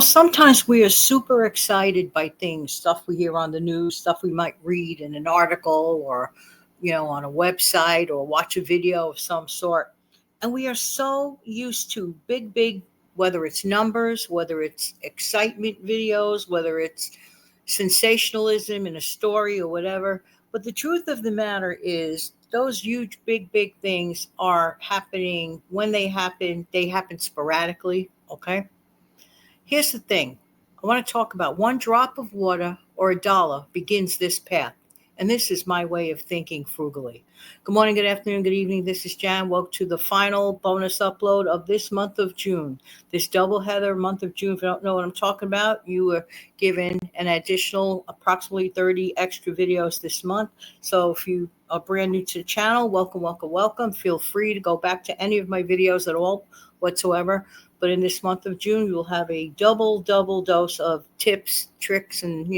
Sometimes we are super excited by things, stuff we hear on the news, stuff we might read in an article or, on a website or watch a video of some sort. And we are so used to big, whether it's numbers, whether it's excitement videos, whether it's sensationalism in a story or whatever. But the truth of the matter is, those huge, big things are happening when they happen sporadically. Okay. Here's the thing. I want to talk about one drop of water or a dollar begins this path. And this is my way of thinking frugally. Good morning, good afternoon, good evening. This is Jan. Welcome to the final bonus upload of this month of June. This double header month of June. If you don't know what I'm talking about, you were given an additional approximately 30 extra videos this month. So if you are brand new to the channel, welcome. Feel free to go back to any of my videos at all whatsoever. But in this month of June, you'll have a double dose of tips, tricks, and,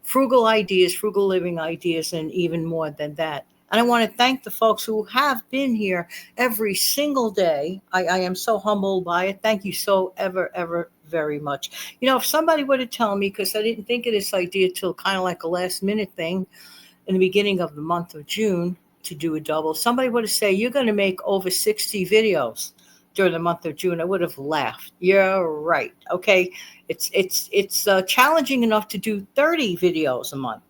frugal ideas, frugal living ideas, and even more than that. And I want to thank the folks who have been here every single day. I am so humbled by it. Thank you so ever very much. If somebody were to tell me, because I didn't think of this idea till kind of like a last minute thing in the beginning of the month of June to do a double, somebody were to say, you're going to make over 60 videos during the month of June, I would have laughed. You're right. Okay. It's challenging enough to do 30 videos a month.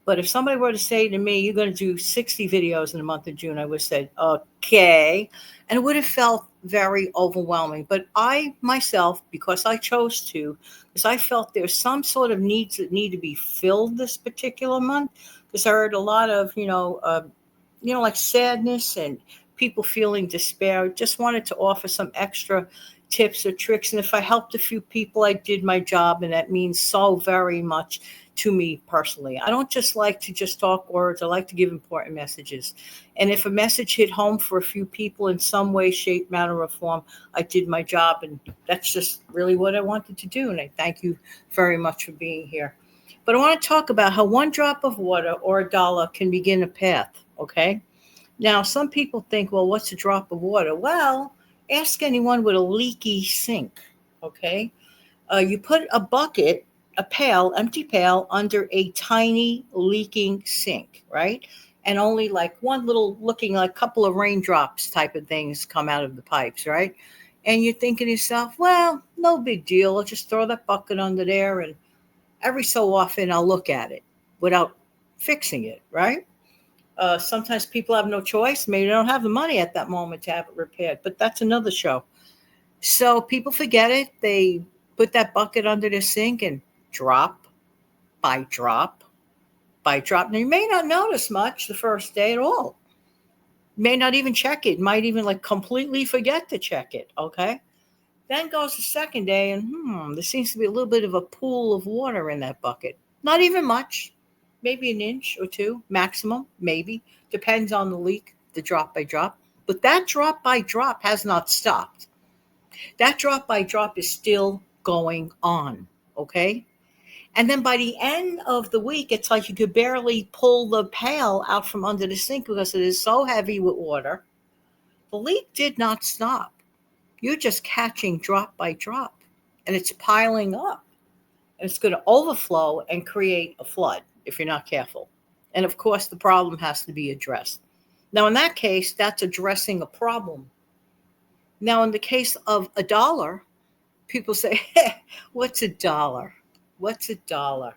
But if somebody were to say to me, you're going to do 60 videos in the month of June, I would have said, okay. And it would have felt very overwhelming. But I myself, because I chose to, because I felt there's some sort of needs that need to be filled this particular month, because I heard a lot of, like sadness and people feeling despair. Just wanted to offer some extra tips or tricks. And if I helped a few people, I did my job. And that means so very much to me personally. I don't just like to just talk words. I like to give important messages. And if a message hit home for a few people in some way, shape, manner, or form, I did my job. And that's just really what I wanted to do. And I thank you very much for being here. But I want to talk about how one drop of water or a dollar can begin a path. Okay. Now, some people think, well, what's a drop of water? Well, ask anyone with a leaky sink, okay? You put a bucket, a pail, empty pail, under a tiny leaking sink, right? And only like one little looking like couple of raindrops type of things come out of the pipes, right? And you're thinking to yourself, well, no big deal. I'll just throw that bucket under there and every so often I'll look at it without fixing it, right? Sometimes people have no choice. Maybe they don't have the money at that moment to have it repaired, but that's another show. So people forget it. They put that bucket under the sink and drop by drop by drop. Now, you may not notice much the first day at all. You may not even check it. Might even like completely forget to check it. Okay. Then goes the second day and there seems to be a little bit of a pool of water in that bucket. Not even much. Maybe an inch or two maximum, maybe. Depends on the leak, the drop by drop. But that drop by drop has not stopped. That drop by drop is still going on, okay? And then by the end of the week, it's like you could barely pull the pail out from under the sink because it is so heavy with water. The leak did not stop. You're just catching drop by drop, and it's piling up. And it's going to overflow and create a flood if you're not careful. And of course, the problem has to be addressed. Now, in that case, that's addressing a problem. Now, in the case of a dollar, people say, hey, what's a dollar? What's a dollar?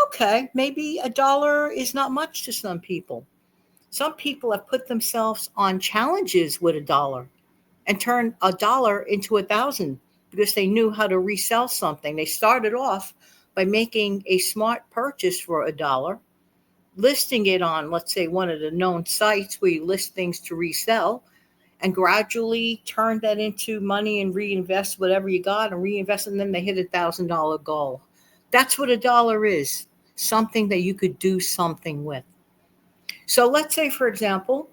Okay, maybe a dollar is not much to some people. Some people have put themselves on challenges with a dollar and turned a dollar into 1,000 because they knew how to resell something. They started off by making a smart purchase for a dollar, listing it on, let's say, one of the known sites where you list things to resell, and gradually turn that into money and reinvest whatever you got and reinvest, and then they hit $1,000 goal. That's what a dollar is, something that you could do something with. So let's say, for example,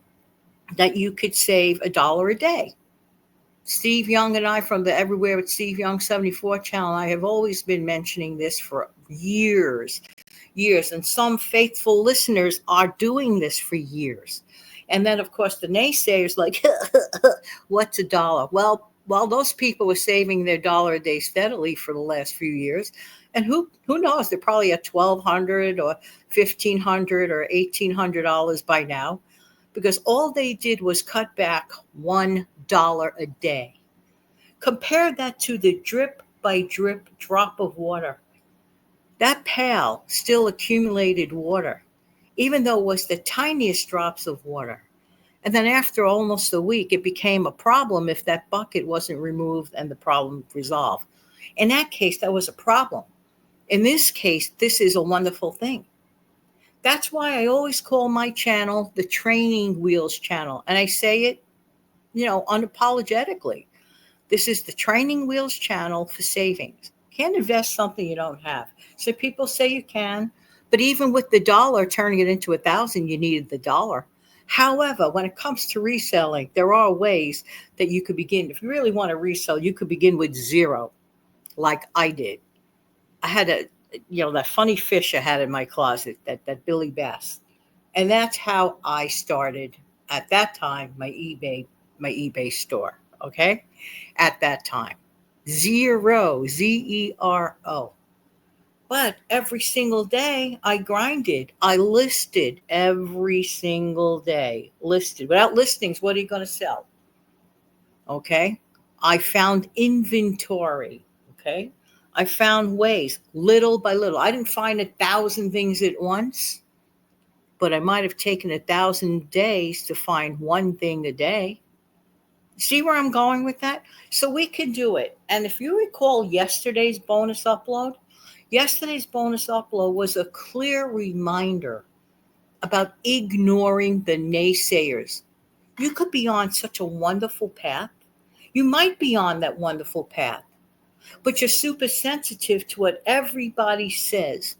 that you could save $1 a day. Steve Young and I from the Everywhere with Steve Young 74 channel, I have always been mentioning this for years. And some faithful listeners are doing this for years. And then, of course, the naysayers like, what's a dollar? Well, Well, those people were saving their dollar a day steadily for the last few years. And who knows? They're probably at 1,200 or 1,500 or $1,800 by now, because all they did was cut back $1 a day. Compare that to the drip by drip drop of water. That pail still accumulated water, even though it was the tiniest drops of water. And then after almost a week, it became a problem if that bucket wasn't removed and the problem resolved. In that case, that was a problem. In this case, this is a wonderful thing. That's why I always call my channel the Training Wheels channel. And I say it, unapologetically. This is the Training Wheels channel for savings. Can't invest something you don't have. So people say you can, but even with the dollar, turning it into 1,000, you needed the dollar. However, when it comes to reselling, there are ways that you could begin. If you really want to resell, you could begin with zero, like I did. I had that funny fish I had in my closet, that Billy Bass. And that's how I started at that time, my eBay store. Okay. At that time, zero, Zero. But every single day I grinded. I listed every single day. Listed. Without listings, what are you going to sell? Okay. I found inventory. Okay. I found ways, little by little. I didn't find 1,000 things at once, but I might have taken 1,000 days to find one thing a day. See where I'm going with that? So we can do it. And if you recall yesterday's bonus upload was a clear reminder about ignoring the naysayers. You could be on such a wonderful path. You might be on that wonderful path, but you're super sensitive to what everybody says.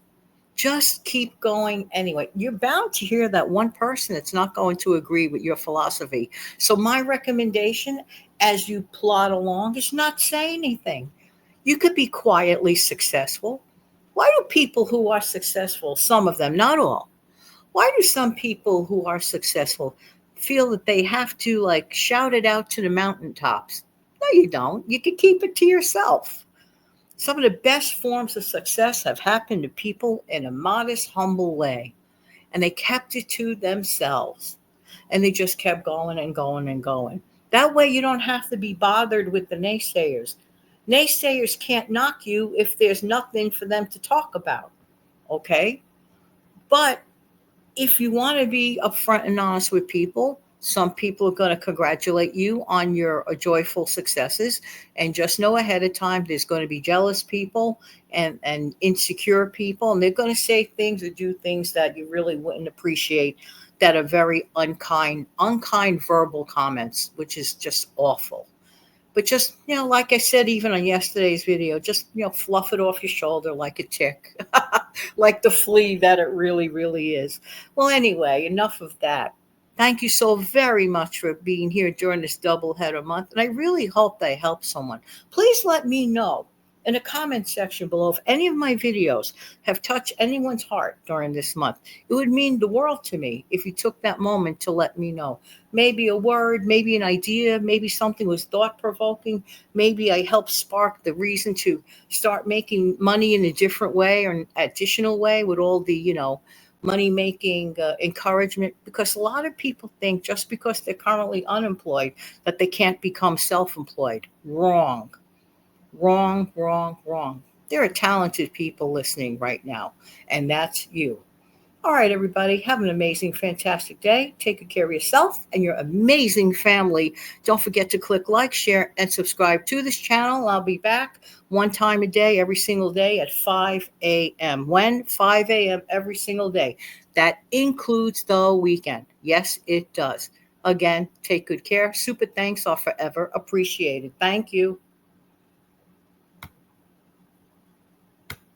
Just keep going anyway. You're bound to hear that one person that's not going to agree with your philosophy. So my recommendation as you plod along is not say anything. You could be quietly successful. Why do people who are successful, some of them, not all, why do some people who are successful feel that they have to shout it out to the mountaintops? No, you don't. You can keep it to yourself. Some of the best forms of success have happened to people in a modest, humble way. And they kept it to themselves. And they just kept going and going and going. That way you don't have to be bothered with the naysayers. Naysayers can't knock you if there's nothing for them to talk about. Okay? But if you want to be upfront and honest with people, some people are going to congratulate you on your joyful successes. And just know ahead of time, there's going to be jealous people and insecure people. And they're going to say things or do things that you really wouldn't appreciate, that are very unkind verbal comments, which is just awful. But just, like I said, even on yesterday's video, just, fluff it off your shoulder like a tick, like the flea that it really, really is. Well, anyway, enough of that. Thank you so very much for being here during this doubleheader month. And I really hope they help someone. Please let me know in the comment section below if any of my videos have touched anyone's heart during this month. It would mean the world to me if you took that moment to let me know. Maybe a word, maybe an idea, maybe something was thought-provoking. Maybe I helped spark the reason to start making money in a different way or an additional way with all the, money-making encouragement. Because a lot of people think just because they're currently unemployed that they can't become self-employed. Wrong. Wrong, wrong, wrong. There are talented people listening right now, and that's you. All right, everybody, have an amazing, fantastic day. Take good care of yourself and your amazing family. Don't forget to click like, share, and subscribe to this channel. I'll be back one time a day, every single day at 5 a.m. When? 5 a.m. every single day. That includes the weekend. Yes, it does. Again, take good care. Super thanks are forever appreciated. Thank you.